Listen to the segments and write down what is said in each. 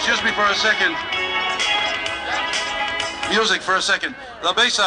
Excuse me for a second. Music for a second. La Beis.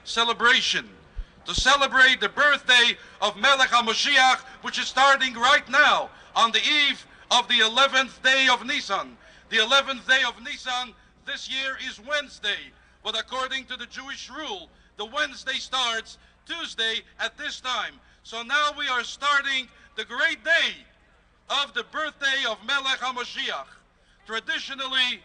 Celebration to celebrate the birthday of Melech HaMashiach, which is starting right now on the eve of the 11th day of Nissan. The 11th day of Nissan this year is Wednesday, but according to the Jewish rule, the Wednesday starts Tuesday at this time. So now we are starting the great day of the birthday of Melech HaMashiach. Traditionally,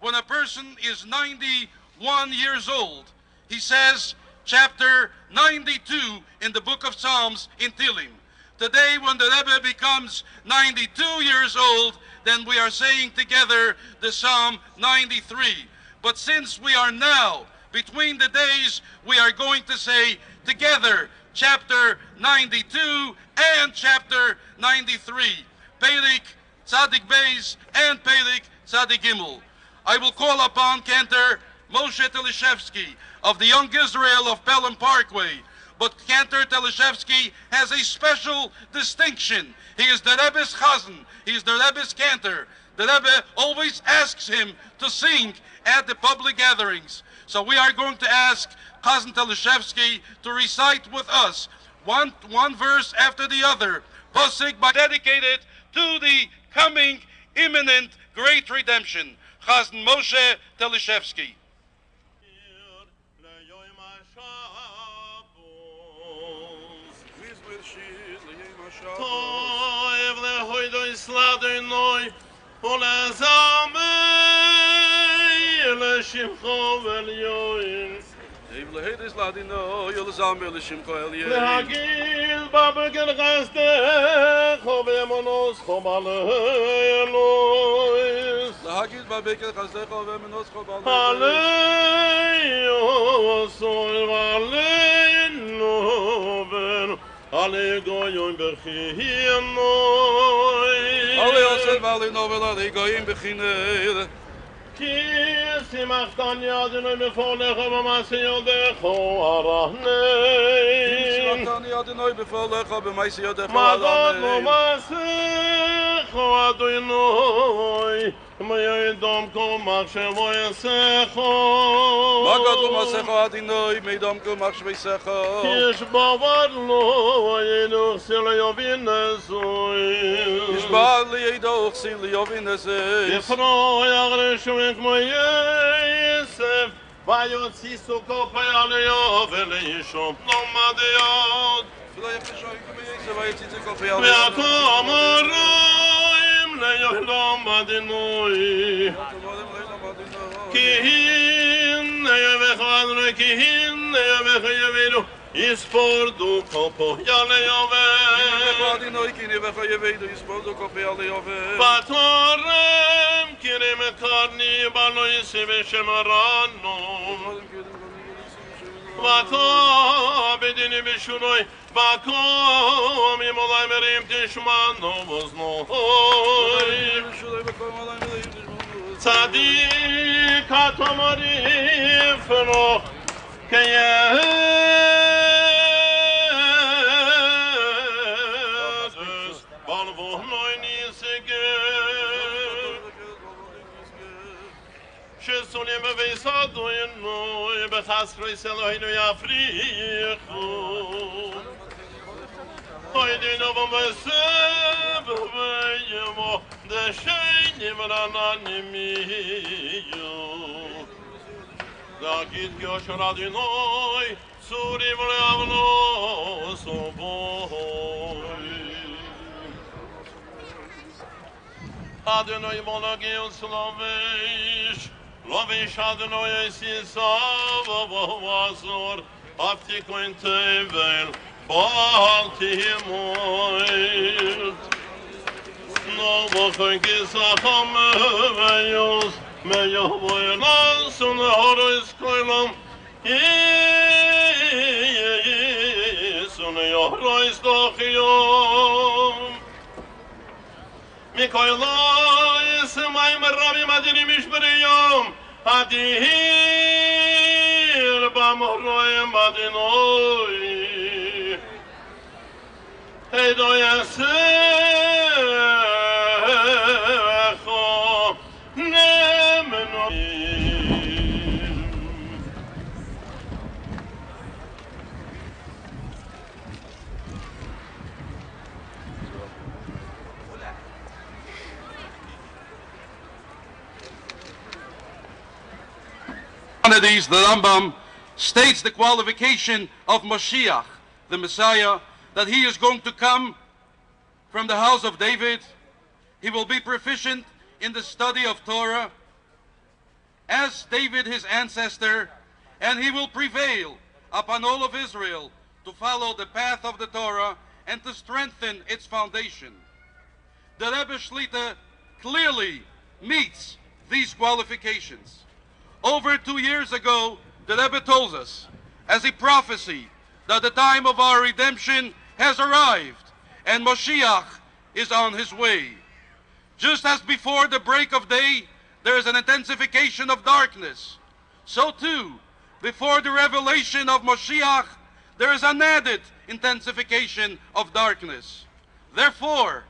when a person is 91 years old, he says chapter 92 in the book of Psalms in Tehillim. Today, when the Rebbe becomes 92 years old, then we are saying together the Psalm 93. But since we are now Between the days, we are going to say together chapter 92 and chapter 93. Perik Tzadik Beis and Perik Tzadik Gimel. I will call upon Cantor Moshe Telishevsky of the Young Israel of Pelham Parkway. But Cantor Telishevsky has a special distinction. He is the Rebbe's Chazan. He is the Rebbe's Cantor. The Rebbe always asks him to sing at the public gatherings. So we are going to ask Chazan Telishevsky to recite with us one verse after the other, Pasuk dedicated to the coming imminent great redemption. Chazan Moshe Telishevsky. Toiv lehoido isladoi olazame leshimcho velyoin Toiv isladoi olazame leshimcho velyoin lehagil babegel gazdech ovemonos chobalelois lehagil babegel gazdech ovemonos chobalelois Aleos oivaleinoven Ale goyim bechinoi Ale yosef ale novel ale goyim bechinoi Ki simachtan yadinoi befolecha b'masei yodecho aranei simachtan yadinoi befolecha b'masei yodecho Magad lo aranei masecho adonoi Meidom kol machshevo yasecho Magad lo masecho adonoi Meidom kol machshevo yasecho Yishbavar lo yenuch sil yovin esoin Yishbavar li yeduch sil yovin esoin Yifro yagreshu כמו יסף ויוציסו כופי על יוב ולישום נומדיות ויקום הרואים ליהלום מדינוי כי הנה יבך אדרי כי הנה יבך יבינו יספורדו כופו יאלי יובל בתורם kirim karni balo yisive shemarano vato bedini bishunoi vakom imolay merim tishmano voznoi tzadik atomari fno keyes balvohnoi nisege שסונים ויסעדו עינוי בחסרו יסלוינו יפריחו אוי דינו במסב וימו דשייני ורננימיו דגיד גאושר אדינוי צורי ולאבנו סובוי אדינוי מולגי וסלוביש Lovish Adonai Sisav Vazor Aftiko in Tevel Balti Moil No Bokon Kisacham Vayos Meyo Voylan Sun Horois Koilam Sun Horois Dochiom Mikoylois Maim Rabbi Madini Mishberiyom Adir Bamoroi Madinoi Heido Yasecho Nemenoi These, the Rambam states the qualification of Mashiach, the Messiah, that he is going to come from the house of David. He will be proficient in the study of Torah as David his ancestor, and he will prevail upon all of Israel to follow the path of the Torah and to strengthen its foundation. The Rebbe Shlita clearly meets these qualifications. Over 2 years ago, The Rebbe tells us, as a prophecy, that the time of our redemption has arrived and Moshiach is on his way. Just as before the break of day, there is an intensification of darkness, so too, before the revelation of Moshiach, there is an added intensification of darkness. Therefore,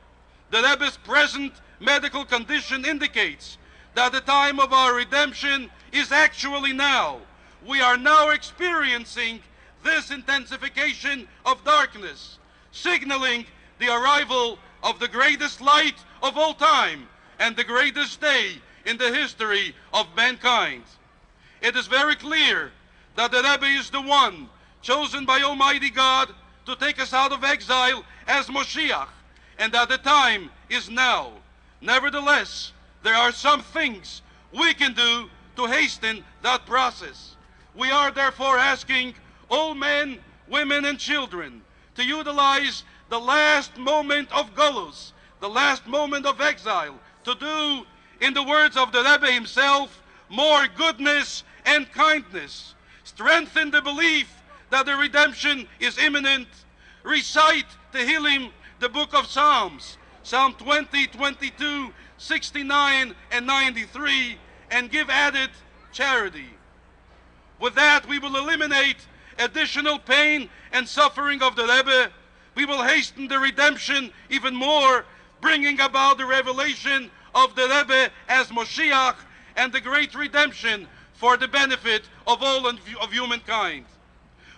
the Rebbe's present medical condition indicates that the time of our redemption is actually now. We are now experiencing this intensification of darkness, signaling the arrival of the greatest light of all time and the greatest day in the history of mankind. It is very clear that the Rebbe is the one chosen by Almighty God to take us out of exile as Moshiach, and that the time is now. Nevertheless, there are some things we can do to hasten that process. We are therefore asking all men, women, and children to utilize the last moment of Golus, the last moment of exile, to do, in the words of the Rebbe himself, more goodness and kindness. Strengthen the belief that the redemption is imminent. Recite Tehillim, the book of Psalms, Psalm 20, 22, 69, and 93, and give added charity. With that, we will eliminate additional pain and suffering of the Rebbe. We will hasten the redemption even more, bringing about the revelation of the Rebbe as Moshiach and the great redemption for the benefit of all of humankind.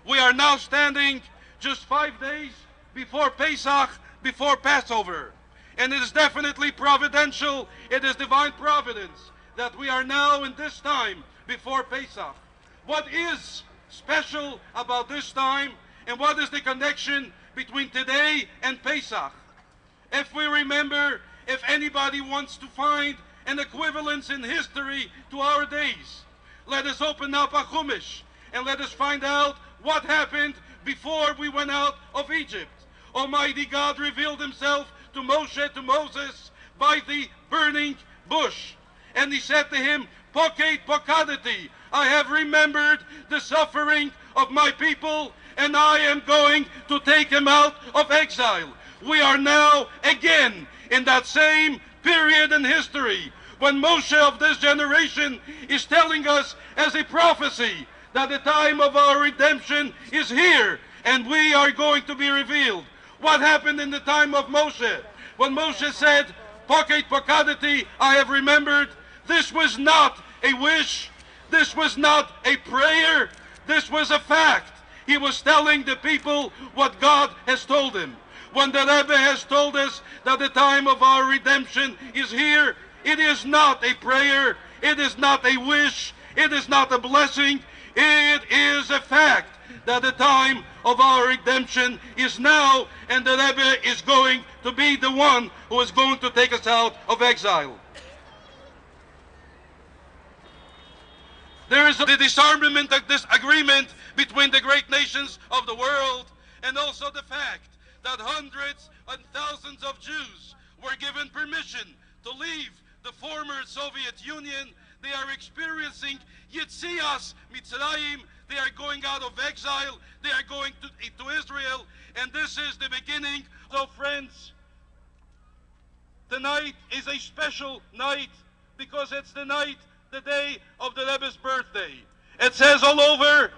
We are now standing just 5 days before Pesach, before Passover. And it is definitely providential, it is divine providence, that we are now in this time before Pesach. What is special about this time, and what is the connection between today and Pesach? If we remember, if anybody wants to find an equivalence in history to our days, let us open up a Chumash and let us find out what happened before we went out of Egypt. Almighty God revealed himself to Moshe, to Moses, by the burning bush. And he said to him, Poket pokadati, I have remembered the suffering of my people, and I am going to take him out of exile. We are now again in that same period in history when Moshe of this generation is telling us as a prophecy that the time of our redemption is here and we are going to be revealed. What happened in the time of Moshe? When Moshe said, Poket pokadati, I have remembered, this was not a wish, this was not a prayer, this was a fact. He was telling the people what God has told him. When the Rebbe has told us that the time of our redemption is here, it is not a prayer, it is not a wish, it is not a blessing, it is a fact that the time of our redemption is now, and the Rebbe is going to be the one who is going to take us out of exile. There is the disarmament of this agreement between the great nations of the world, and also the fact that hundreds and thousands of Jews were given permission to leave the former Soviet Union. They are experiencing Yitzias Mitzrayim. They are going out of exile. They are going to Israel. And this is the beginning. So friends, tonight is a special night because it's the night, the day of the Rebbe's birthday. It says all over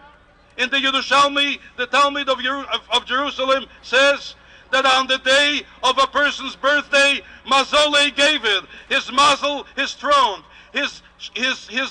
in the Yerushalmi, the Talmud of Jerusalem says that on the day of a person's birthday, Mazole gave it. His mazel, his throne, his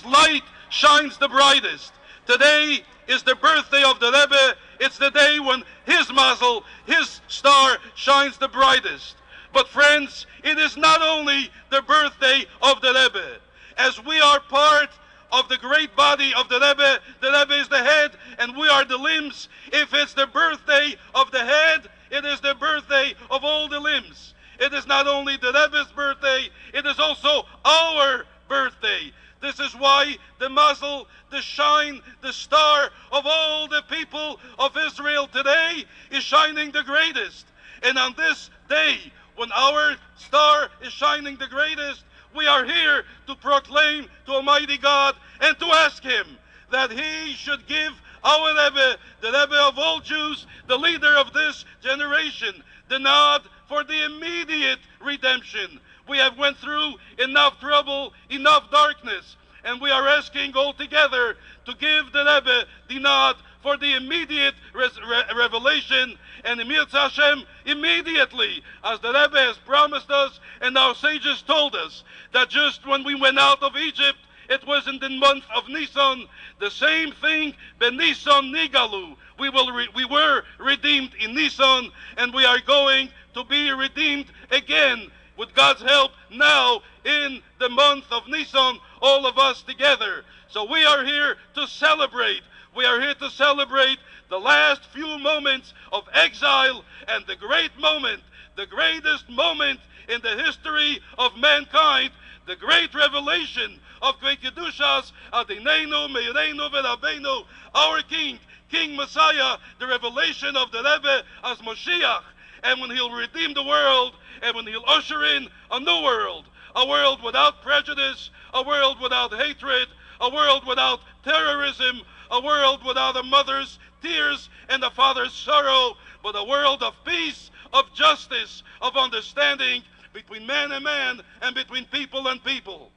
light shines the brightest. Today is the birthday of the Rebbe. It's the day when his mazel, his star, shines the brightest. But friends, it is not only the birthday of the Rebbe. As we are part of the great body of the Rebbe is the head, and we are the limbs. If it's the birthday of the head, it is the birthday of all the limbs. It is not only the Rebbe's birthday, it is also our birthday. This is why the mazel, the shine, the star of all the people of Israel today is shining the greatest. And on this day, when our star is shining the greatest, we are here to proclaim to Almighty God and to ask Him that he should give our Rebbe, the Rebbe of all Jews, the leader of this generation, the nod for the immediate redemption. We have went through enough trouble, enough darkness, and we are asking all together to give the Rebbe the nod for the immediate revelation, and Mirza Hashem, immediately, as the Rebbe has promised us and our sages told us, that just when we went out of Egypt, it was in the month of Nissan, the same thing, Nissan Nigalu. We were redeemed in Nissan, and we are going to be redeemed again, with God's help, now in the month of Nissan, all of us together. So we are here to celebrate. We are here to celebrate the last few moments of exile, and the great moment, the greatest moment in the history of mankind, the great revelation of Kedushas Adinenu Meirenu V'Rabbeinu, our King, King Messiah, the revelation of the Rebbe as Moshiach, and when he'll redeem the world, and when he'll usher in a new world, a world without prejudice, a world without hatred, a world without terrorism, a world without a mother's tears and a father's sorrow, but a world of peace, of justice, of understanding between man and man, and between people and people.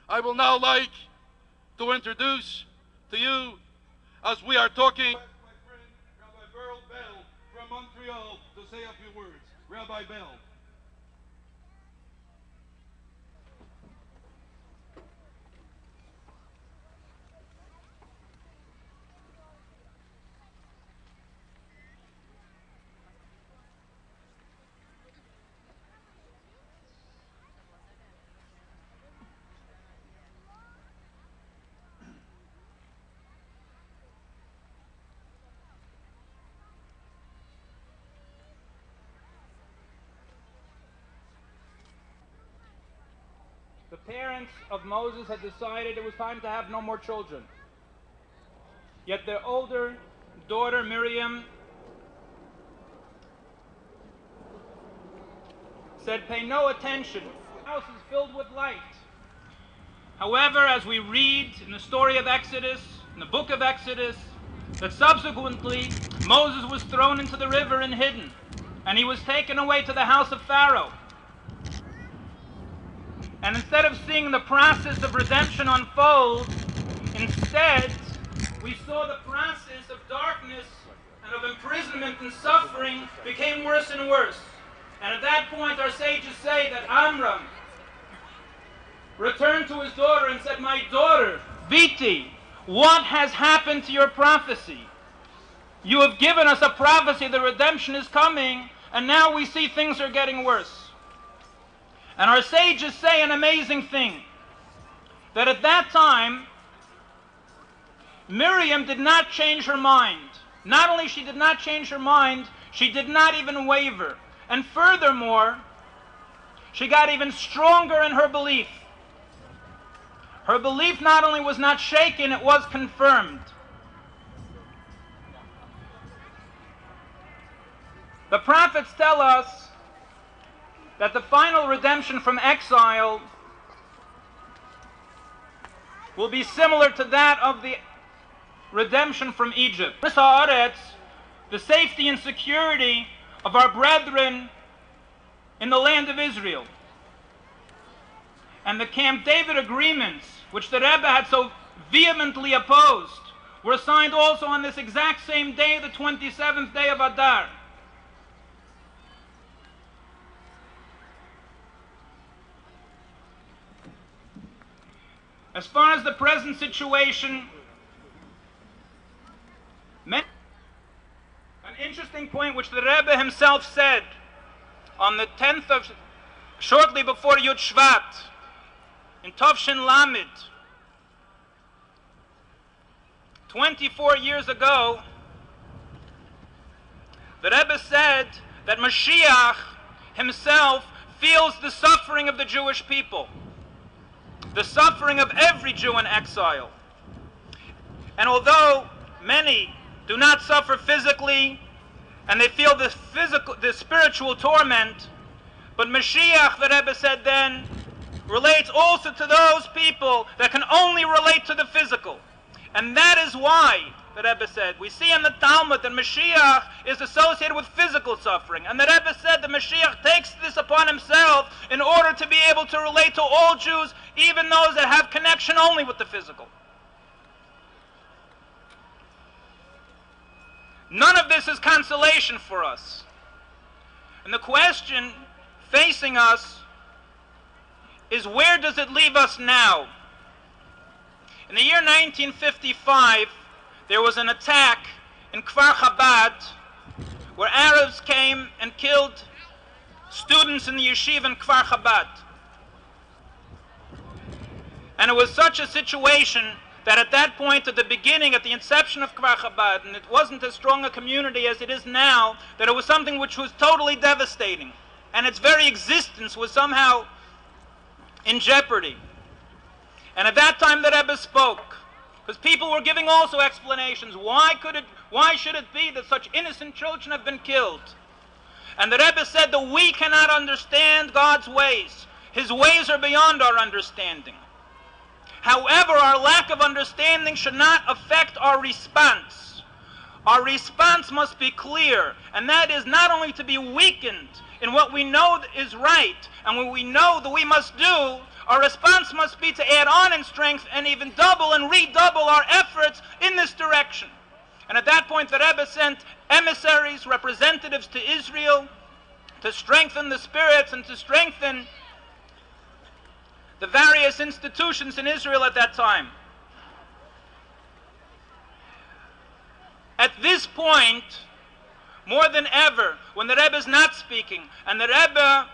I will now like to introduce to you, as we are talking, my friend Rabbi Bell from Montreal, to say a few words. Rabbi Bell. The parents of Moses had decided it was time to have no more children. Yet their older daughter, Miriam, said, "Pay no attention. The house is filled with light." However, as we read in the story of Exodus, in the book of Exodus, that subsequently Moses was thrown into the river and hidden, and he was taken away to the house of Pharaoh. And instead of seeing the process of redemption unfold, instead, we saw the process of darkness and of imprisonment and suffering became worse and worse. And at that point, our sages say that Amram returned to his daughter and said, "My daughter, Viti, what has happened to your prophecy? You have given us a prophecy, the redemption is coming, and now we see things are getting worse." And our sages say an amazing thing, that at that time, Miriam did not change her mind. Not only she did not change her mind, she did not even waver. And furthermore, she got even stronger in her belief. Her belief not only was not shaken, it was confirmed. The prophets tell us that the final redemption from exile will be similar to that of the redemption from Egypt. This haaretz, the safety and security of our brethren in the land of Israel. And the Camp David agreements, which the Rebbe had so vehemently opposed, were signed also on this exact same day, the 27th day of Adar. As far as the present situation, an interesting point which the Rebbe himself said on the 10th of, shortly before Yud Shvat, in Tovshin Lamed, 24 years ago, the Rebbe said that Mashiach himself feels the suffering of the Jewish people, the suffering of every Jew in exile. And although many do not suffer physically, and they feel the spiritual torment, but Mashiach, the Rebbe said then, relates also to those people that can only relate to the physical. And that is why, the Rebbe said, we see in the Talmud that Mashiach is associated with physical suffering. And the Rebbe said that Mashiach takes this upon himself in order to be able to relate to all Jews, even those that have connection only with the physical. None of this is consolation for us. And the question facing us is, where does it leave us now? In the year 1955, there was an attack in Kfar Chabad where Arabs came and killed students in the yeshiva in Kfar Chabad. And it was such a situation that at that point, at the beginning, at the inception of Kfar Chabad, and it wasn't as strong a community as it is now, that it was something which was totally devastating. And its very existence was somehow in jeopardy. And at that time the Rebbe spoke, because people were giving also explanations. Why should it be that such innocent children have been killed? And the Rebbe said that we cannot understand God's ways. His ways are beyond our understanding. However, our lack of understanding should not affect our response. Our response must be clear, and that is not only to be weakened in what we know is right and what we know that we must do. Our response must be to add on in strength and even double and redouble our efforts in this direction. And at that point, the Rebbe sent emissaries, representatives to Israel to strengthen the spirits and to strengthen the various institutions in Israel at that time. At this point, more than ever, when the Rebbe is not speaking, and the Rebbe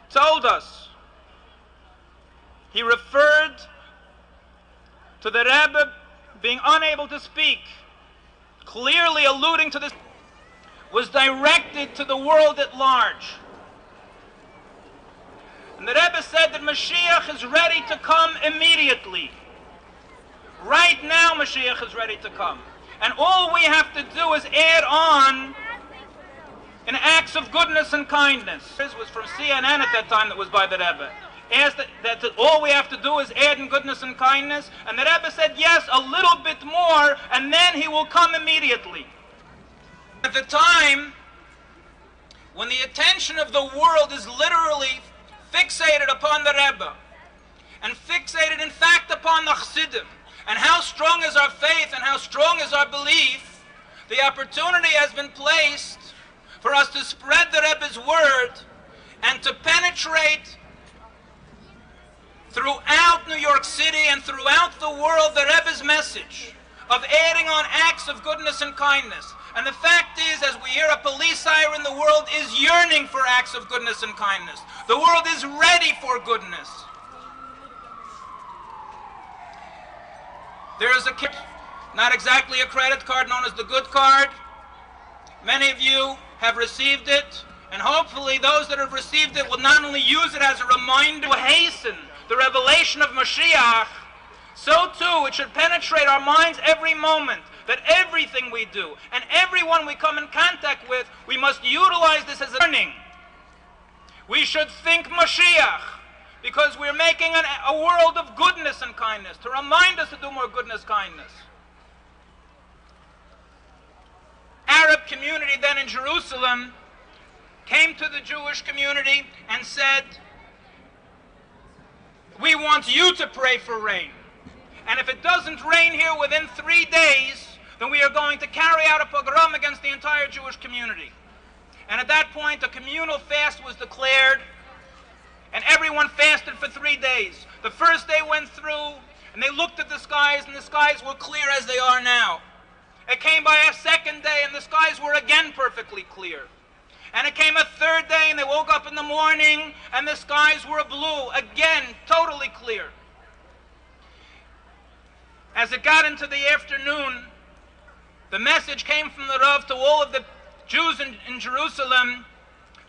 told us, he referred to the Rebbe being unable to speak, clearly alluding to this, was directed to the world at large. And the Rebbe said that Mashiach is ready to come immediately. Right now Mashiach is ready to come. And all we have to do is add on in acts of goodness and kindness. This was from CNN at that time, that was by the Rebbe. Asked that all we have to do is add in goodness and kindness. And the Rebbe said, yes, a little bit more, and then he will come immediately. At the time when the attention of the world is literally fixated upon the Rebbe, and fixated in fact upon the Chassidim, and how strong is our faith and how strong is our belief, the opportunity has been placed for us to spread the Rebbe's word and to penetrate throughout New York City and throughout the world the Rebbe's message of adding on acts of goodness and kindness. And the fact is, as we hear a police siren, the world is yearning for acts of goodness and kindness. The world is ready for goodness. There is a kit, not exactly a credit card, known as the good card. Many of you have received it, and hopefully those that have received it will not only use it as a reminder to hasten the revelation of Mashiach, so too it should penetrate our minds every moment, that everything we do and everyone we come in contact with, we must utilize this as a learning. We should think Mashiach, because we're making a world of goodness and kindness, to remind us to do more goodness, kindness. Arab community then in Jerusalem came to the Jewish community and said, we want you to pray for rain. And if it doesn't rain here within 3 days, then we are going to carry out a pogrom against the entire Jewish community. And at that point, a communal fast was declared, and everyone fasted for 3 days. The first day went through, and they looked at the skies, and the skies were clear as they are now. It came by a second day, and the skies were again perfectly clear. And it came a third day, and they woke up in the morning, and the skies were blue, again, totally clear. As it got into the afternoon, the message came from the Rav to all of the Jews in Jerusalem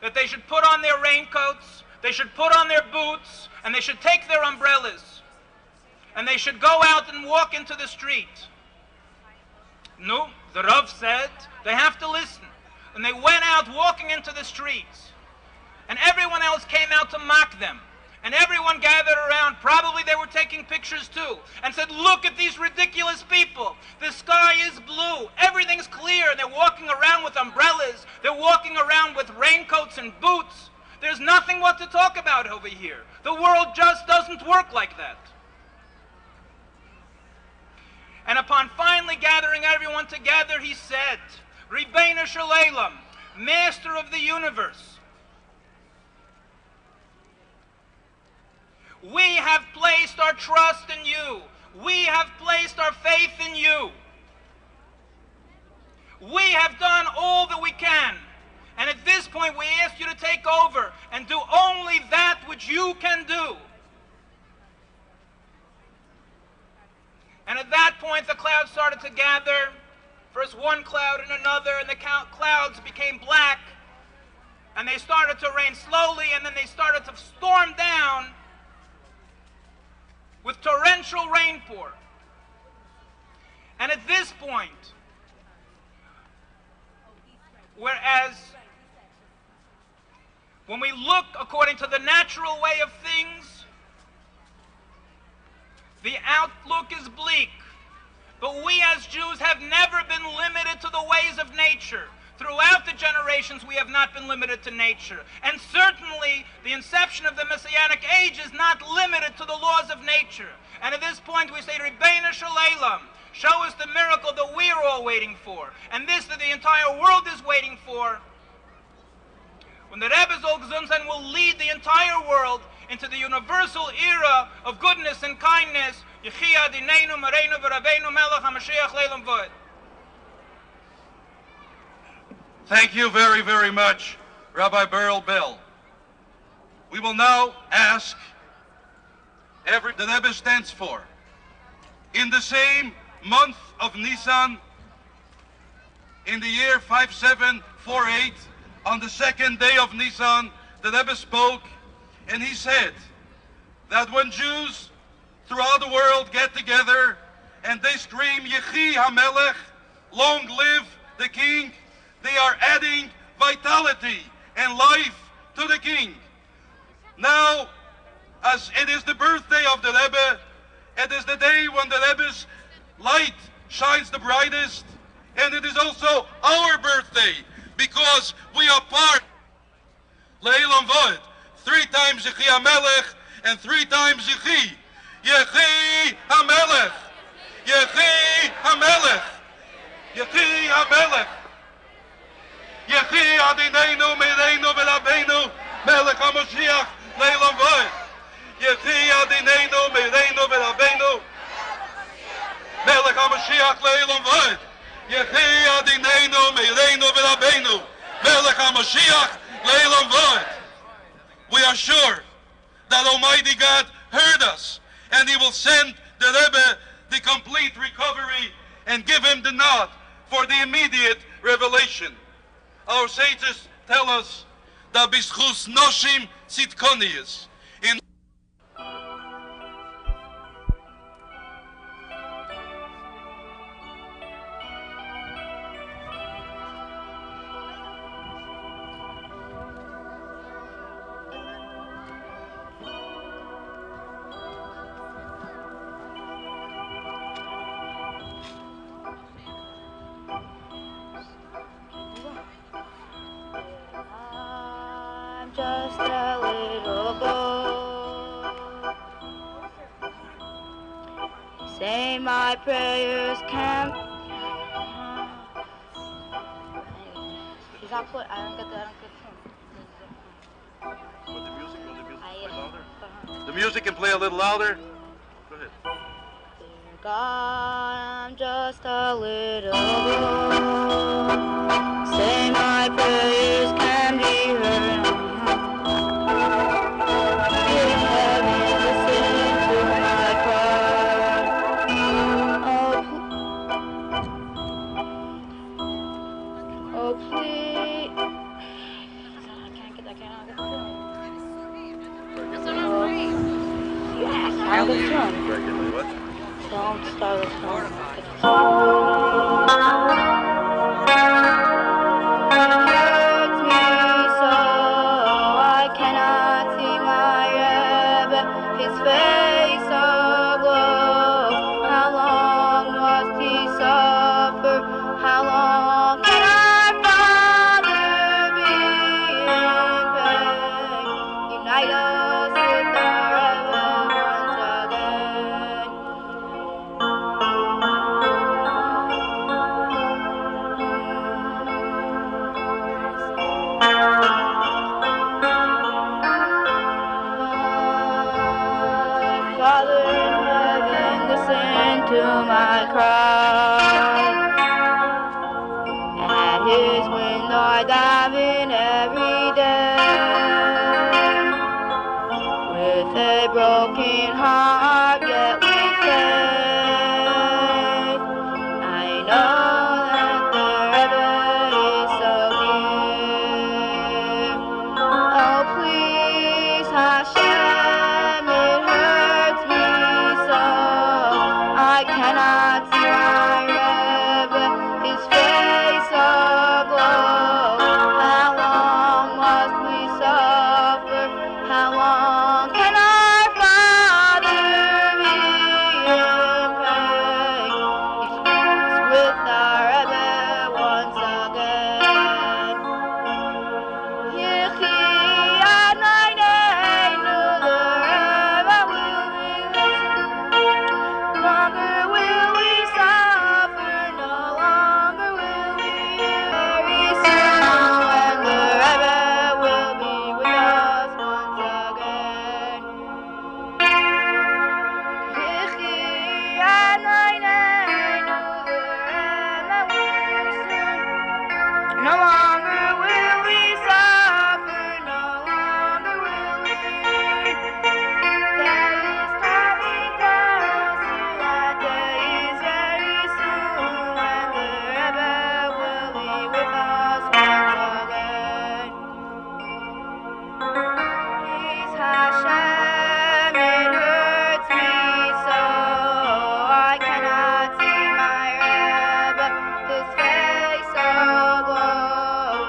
that they should put on their raincoats, they should put on their boots, and they should take their umbrellas. And they should go out and walk into the street. No, the Rav said, they have to listen. And they went out walking into the streets. And everyone else came out to mock them. And everyone gathered around, probably they were taking pictures too, and said, look at these ridiculous people. The sky is blue, everything's clear, and they're walking around with umbrellas, they're walking around with raincoats and boots. There's nothing what to talk about over here. The world just doesn't work like that. And upon finally gathering everyone together, he said, Ribeinu Shalom, Master of the universe, we have placed our trust in you. We have placed our faith in you. We have done all that we can. And at this point, we ask you to take over and do only that which you can do. And at that point, the clouds started to gather. First one cloud and another, and the clouds became black. And they started to rain slowly, and then they started to storm down with torrential rainpour. And at this point, whereas when we look according to the natural way of things, the outlook is bleak. But we as Jews have never been limited to the ways of nature. Throughout the generations, we have not been limited to nature. And certainly, the inception of the Messianic age is not limited to the laws of nature. And at this point, we say, Ribeinu Shalom, show us the miracle that we are all waiting for. And this that the entire world is waiting for. When the Rebbe Zol Gzunzen will lead the entire world into the universal era of goodness and kindness, Yechia Dineinu Mareinu V'Rabbeinu Melech HaMashiach Leilam Vod. Thank you very, very much, Rabbi Beryl Bell. We will now ask the Rebbe stands for. In the same month of Nissan, in the year 5748, on the second day of Nissan, the Rebbe spoke, and he said that when Jews throughout the world get together and they scream, Yechi HaMelech, long live the King, they are adding vitality and life to the King. Now, as it is the birthday of the Rebbe, it is the day when the Rebbe's light shines the brightest, and it is also our birthday, because we are part, Leilam Vod, 3 times Yechi HaMelech, and 3 times Yechi. Yechi HaMelech, Yechi HaMelech, Yechi HaMelech. Yechi Adineinu Mereinu V'Rabbeinu Melech HaMashiach Leilam Vod. Yechi Adineinu Mereinu V'Rabbeinu Melech HaMashiach Leilam Vod. Yechi Adineinu Mereinu V'Rabbeinu Melech HaMashiach Leilam Vod. We are sure that Almighty God heard us, and He will send the Rebbe the complete recovery and give him the nod for the immediate revelation. Our sages tell us that B'schus Noshim Tzidkonius. In just a little boy. Say my prayers can't. He's not put. I don't get the With the music, play louder. The music can play a little louder. Go ahead. Dear God, I'm just a little boy. Say my prayers can be heard. Don't start the song. Hurts me so I cannot see my my cry. At his window I dive in every day. With a broken heart, yet with faith, I know that the river is so near. Oh, please, Hashem, it hurts me so. I cannot see my Rebbe, his face aglow. How long must we suffer? How long can our Father be in pain? He's with our Rebbe once again. Yechi Adonaineinu, the Rebbe will be listened. No longer will we suffer, no longer will we very soon, when the Rebbe will be with us once again. Yechi Adonaineinu, the Rebbe will return. No longer will we suffer, no longer will we yearn. Day is coming closer, that day is very soon, when the Rebbe will be with us once again. Please, Hashem, it hurts me so. I cannot see my Rebbe, his face aglow.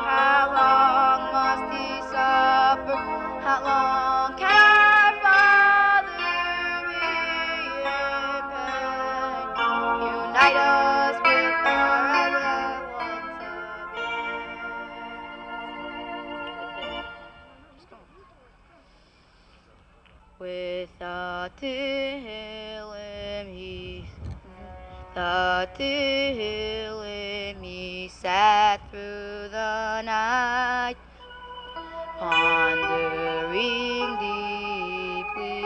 How long must he suffer? How long can our Father be in pain? Unite us with our Rebbe once again. With the Tehillim he sat through the night, pondering deeply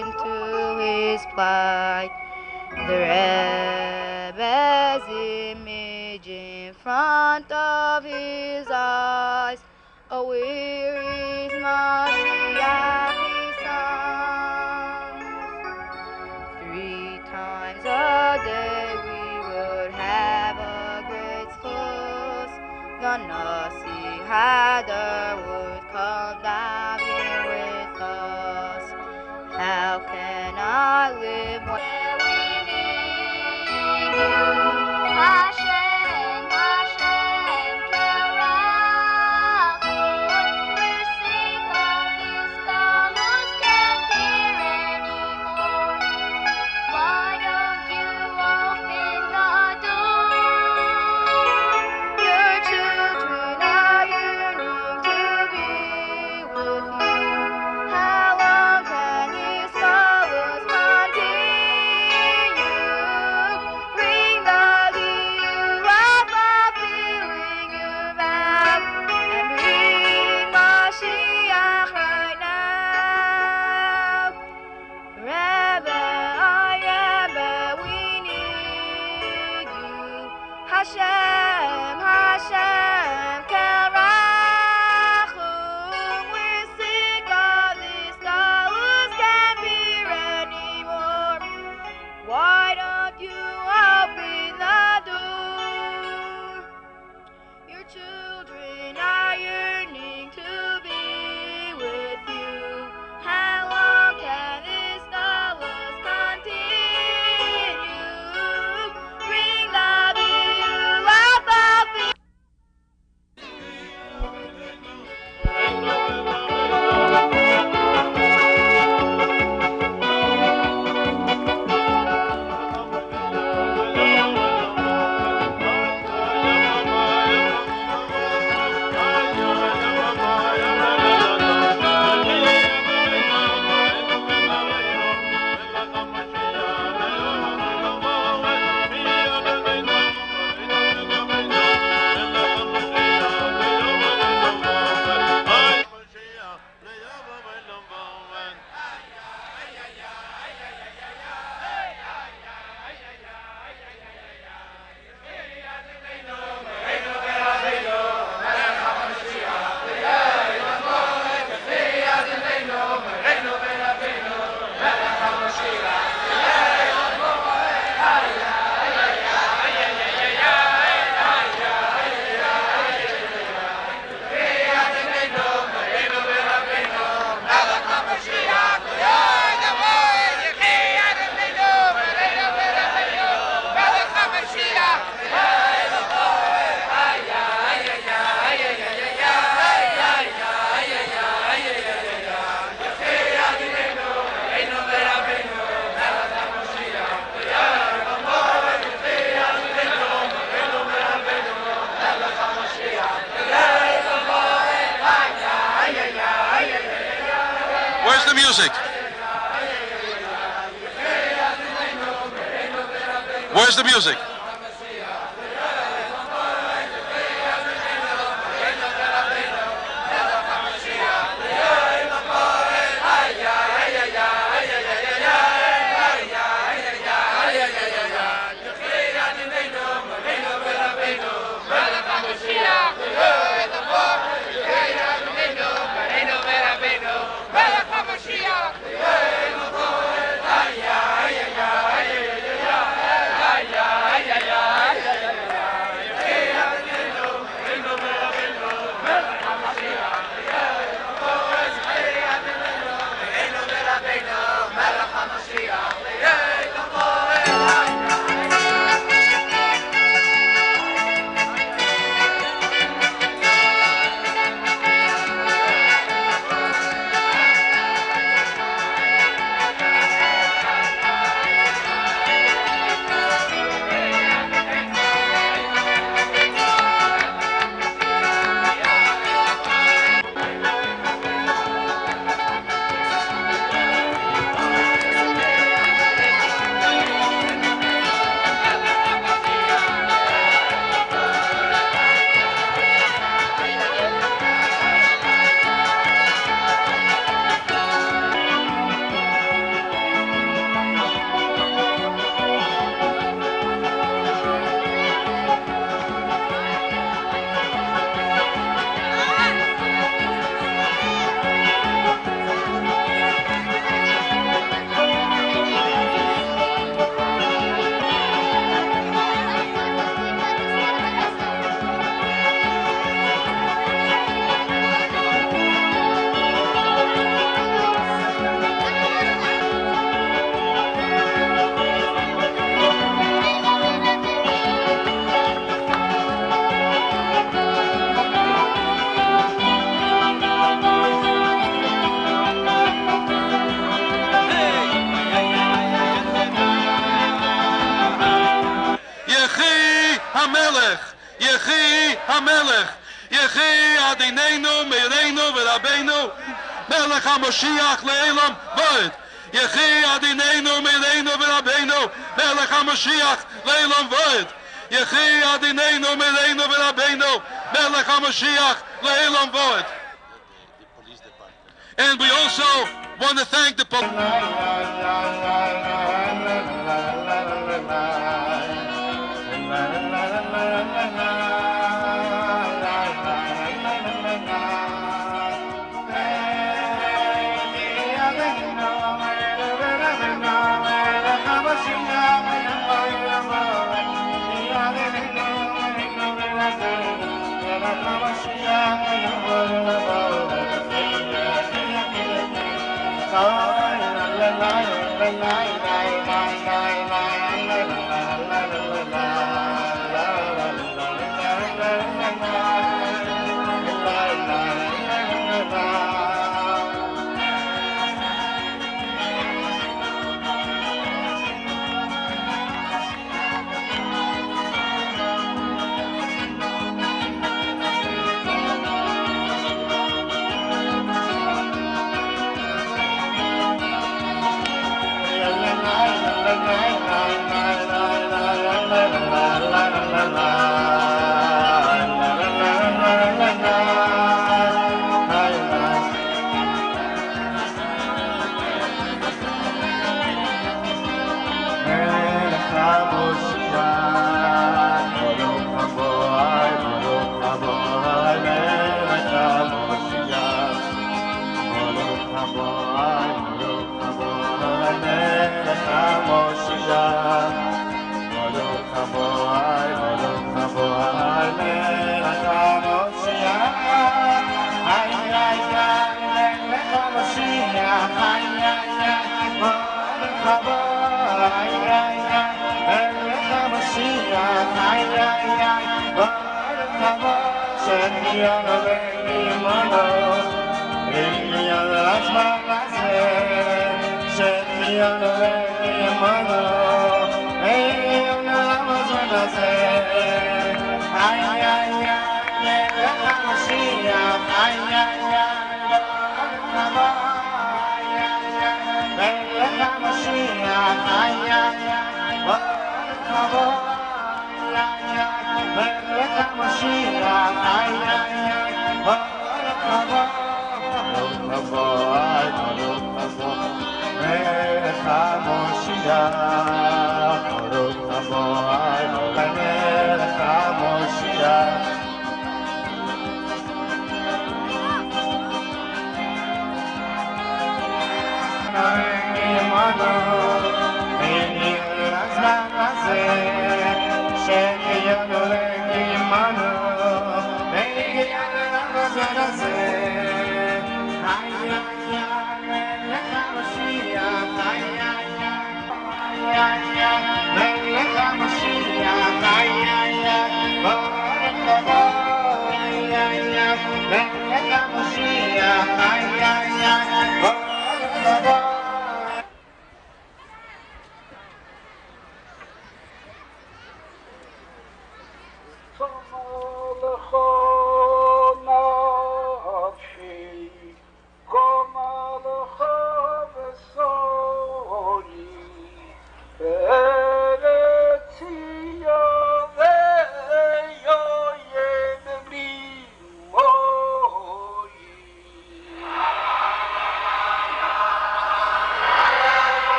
into his plight. The Rebbe's image in front of his eyes. Oh, where is Mashiach, his son? 3 times a day we would have a great schus. The Nasi Hadar would come down here with us. How can I live when we need you? Hashem, Hashem, Kerach. We're sick of these scholars, can't hear anymore. Why don't you open the door? Your children are yearning to be with you. How long can these scholars continue? Bring the view of fulfilling your vow, and bring Mashiach right now. Rebbe, we need you. Hashem, Hashem, Kerachum. We're sick of these scholars, can't bear anymore. Why don't you open the door? Your children are yearning to be with you. How long can these scholars continue? Bring the view Where's the music? Melech HaMoshiach le'elam v'ed. Yechi Adinenu Melenu v'Rabbeinu Melech HaMoshiach le'elam v'ed. Yechi Adinenu Melenu v'Rabbeinu Melech HaMoshiach le'elam v'ed. And we also want to thank the police.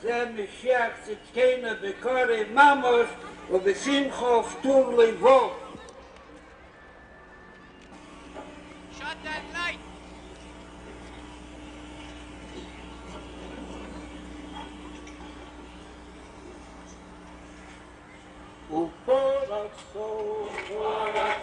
זה משיח צדקנו בקורא ממש ובשמחה ופטור לבו. Shut that light! ופורק סוף